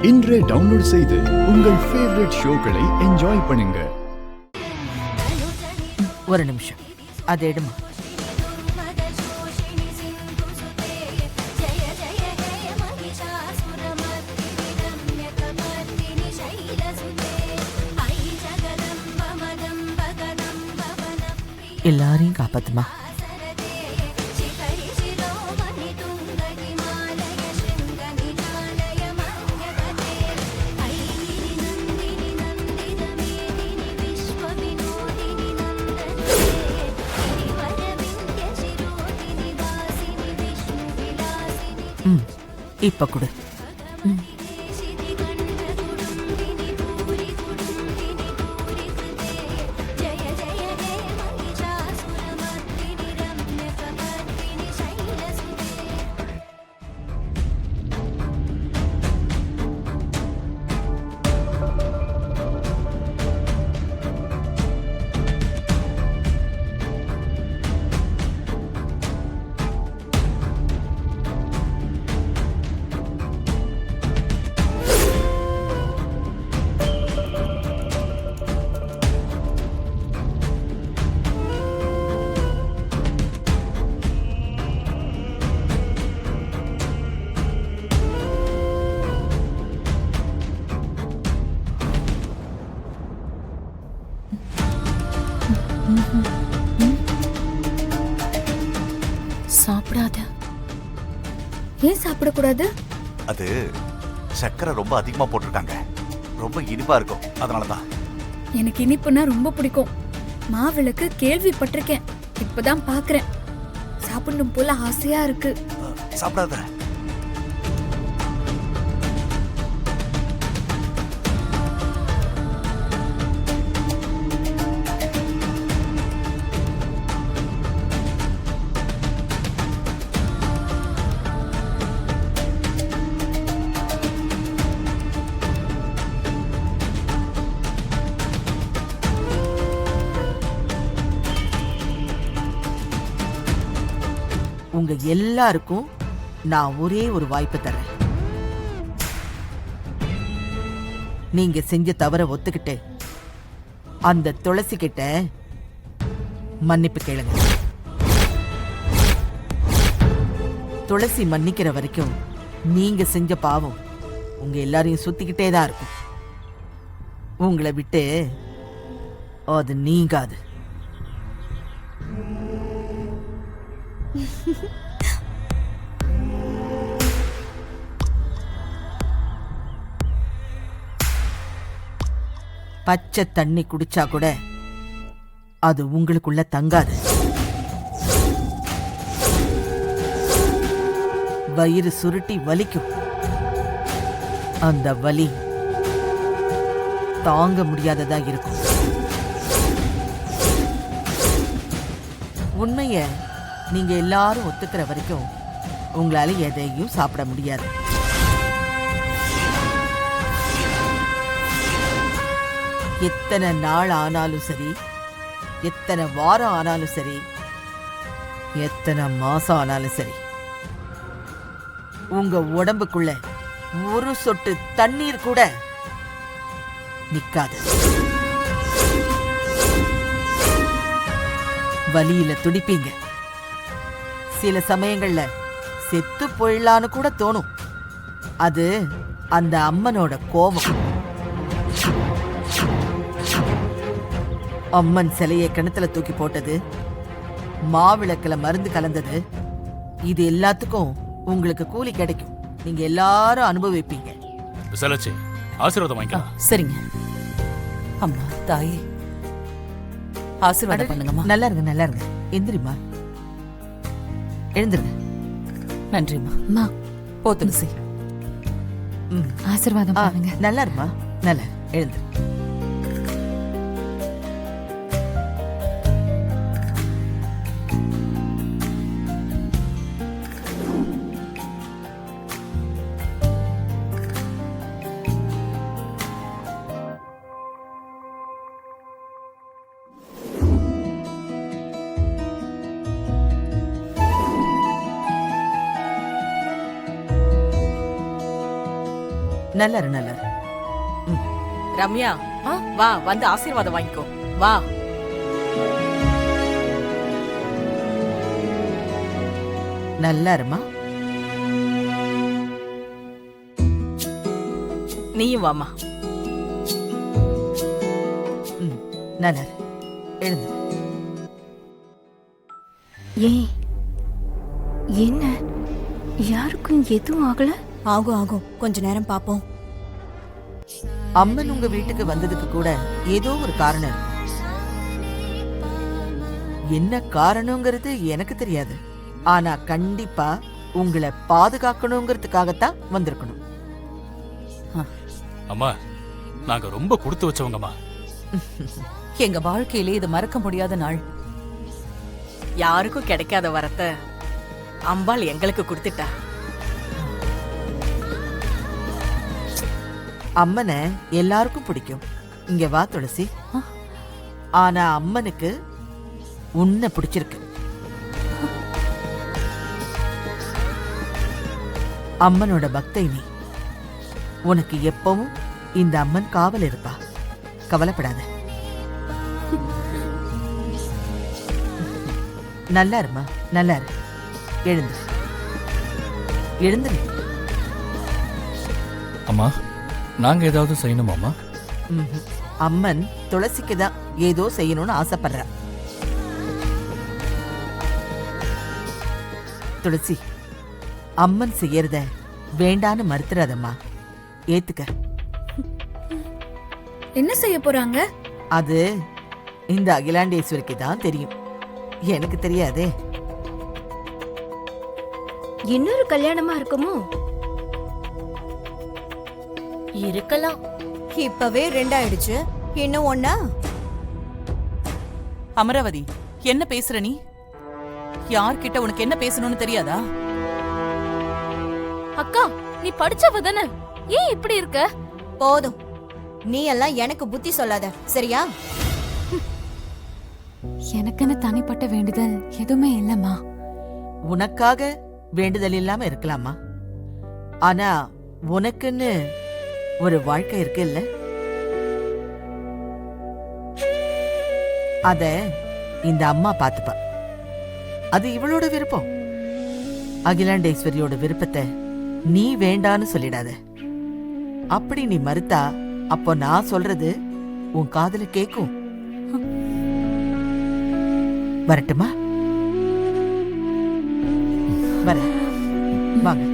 இன்றே டவுன்லோட் செய்து உங்கள் ஃபேவரட் ஷோக்களை என்ஜாய் பண்ணுங்க. ஒரு நிமிஷம், அது எடுமா. எல்லாரையும் காப்பாத்துமா. இப்ப கொடு. சாப்பிடாத. ஏன் சாப்பிடக்கூடாது? அது சக்கரை ரொம்ப அதிகமா போட்டிருக்காங்க, ரொம்ப இனிப்பா இருக்கும், அதனாலதான். எனக்கு இனிப்புனா ரொம்ப பிடிக்கும். மாவிளக்கு கேள்விப்பட்டிருக்கேன், இப்பதான் பாக்குறேன். சாப்பிடணும் போல ஆசையா இருக்கு. சாப்பிடாத. உங்க எல்லாருக்கும் நான் ஒரே ஒரு வாய்ப்பு தரேன். நீங்க செஞ்ச தவற ஒத்துக்கிட்டு அந்த துளசி கிட்ட மன்னிப்பு கேளுங்க. துளசி மன்னிக்கிற வரைக்கும் நீங்க செஞ்ச பாவம் உங்க எல்லாரையும் சுத்திக்கிட்டே தான் இருக்கும். உங்களை விட்டு அது நீங்காது. பச்சை தண்ணி குடிச்சா கூட அது உங்களுக்குள்ள தங்காது. வயிறு சுருட்டி வலிக்கும். அந்த வலி தாங்க முடியாததா இருக்கும். உண்மைய நீங்க எல்லாரும் ஒத்துக்கிற வரைக்கும் உங்களால எதையும் சாப்பிட முடியாது. எத்தனை நாள் ஆனாலும் சரி, எத்தனை வாரம் ஆனாலும் சரி, எத்தனை மாசம் ஆனாலும் சரி, உங்க உடம்புக்குள்ள ஒரு சொட்டு தண்ணீர் கூட நிக்காது. வலியில துடிப்பீங்க. சில சமயங்கள்ல செத்து போயிடலான்னு கூட தோணும். அது அந்த அம்மனோட கோபம். அம்மன் சிலையை கிணத்துல தூக்கி போட்டது, மாவிளக்குல மருந்து கலந்தது, இது எல்லாத்துக்கும் உங்களுக்கு கூலி கிடைக்கும். நீங்க எல்லாரும் அனுபவிப்பீங்க. விசாலாச்சி, ஆசீர்வாதம் வாங்கிக்கலாம். சரிங்க அம்மா. தாயே, ஆசீர்வாதம் பண்ணுங்கம்மா. நல்லா இருங்க, நல்லா இருங்க. எந்திரிமா, எழுந்துருங்க. நன்றிம்மா. அம்மா, போ துளசி. ஆசீர்வாதம் பண்ணுங்க. நல்லா இருமா, நல்லா எழுந்துரு. நல்லாரு நல்லாரு. ரம்யா வா வந்து ஆசீர்வாதம் வாங்கிக்கோ வா. நல்லாருமா. நீயும் வாமா. நல்லாரு. எழுந்து. ஏன் என்ன யாருக்கும் எதுவும் ஆகல? ஆகும் ஆகும், கொஞ்ச நேரம் பாப்போம். அம்மன் உங்க வீட்டுக்கு வந்ததுக்கு கூட ஏதோ ஒரு காரணம் இருக்கும். என்ன காரணங்கிறது எனக்கு தெரியாது. ஆனா கண்டிப்பா உங்களை பாதுகாக்கணுங்கிறதுக்காகத்தான் வந்திருக்கணும். அம்மா நாங்க ரொம்ப கொடுத்து வச்சவங்கம்மா. எங்க வாழ்க்கையிலே இது மறக்க முடியாத நாள். யாருக்கும் கிடைக்காத வரத்தை அம்பாள் எங்களுக்கு கொடுத்துட்டா. அம்மனை எல்லாருக்கும் பிடிக்கும். இங்க வா துளசி. ஆனா அம்மனுக்கு உன்னை பிடிச்சிருக்கு. அம்மனோட பக்தை நீ. உனக்கு எப்பவும் இந்த அம்மன் காவல் இருப்பா. கவலைப்படாத. நல்லா இருமா, நல்லா இரு. எழுந்து எழுந்து. அம்மா நாங்க ஏதாவது செய்யணுமாம்மா? அம்மன் துளசிக்கு தான் ஏதோ செய்யணும்னு ஆசைப்படுற. துளசி, அம்மன் செய்யறத வேண்டான்னு மறுத்துறாதம்மா. ஏத்துக்க. என்ன செய்ய போறாங்க? அது இந்த அகிலாண்டேஸ்வரிக்கு தான் தெரியும். எனக்கு தெரியாதே. இன்னொரு கல்யாணமா இருக்குமோ? இருக்கலாம். இப்பவே 2 ஆயிடுச்சு, இன்னும் 1. அமராவதி, என்ன பேசுற நீ? யார்கிட்ட உனக்கு என்ன பேசணும்னு தெரியாதா? அக்கா, நீ படிச்சவ தானே, ஏன் இப்படி இருக்க? போதும், நீ எல்லாம் எனக்கு புத்தி சொல்லாத, சரியா? எனக்குன்னு தனிப்பட்ட வேண்டுதல் எதுவுமே இல்லம்மா. உனக்காக வேண்டுதல் இல்லாம இருக்கலாமா? ஆனா உனக்குன்னு ஒரு வாழ்க்கை இருக்கு இல்ல? அத இந்த அம்மா பாத்துப்பா. அது இவளோட விருப்பம். அகிலாண்டேஸ்வரியோட விருப்பத்தை நீ வேண்டான்னு சொல்லிடாத. அப்படி நீ மறுத்தா அப்போ நான் சொல்றது உன் காதுல கேக்கும். வரட்டுமா? வர வாங்க.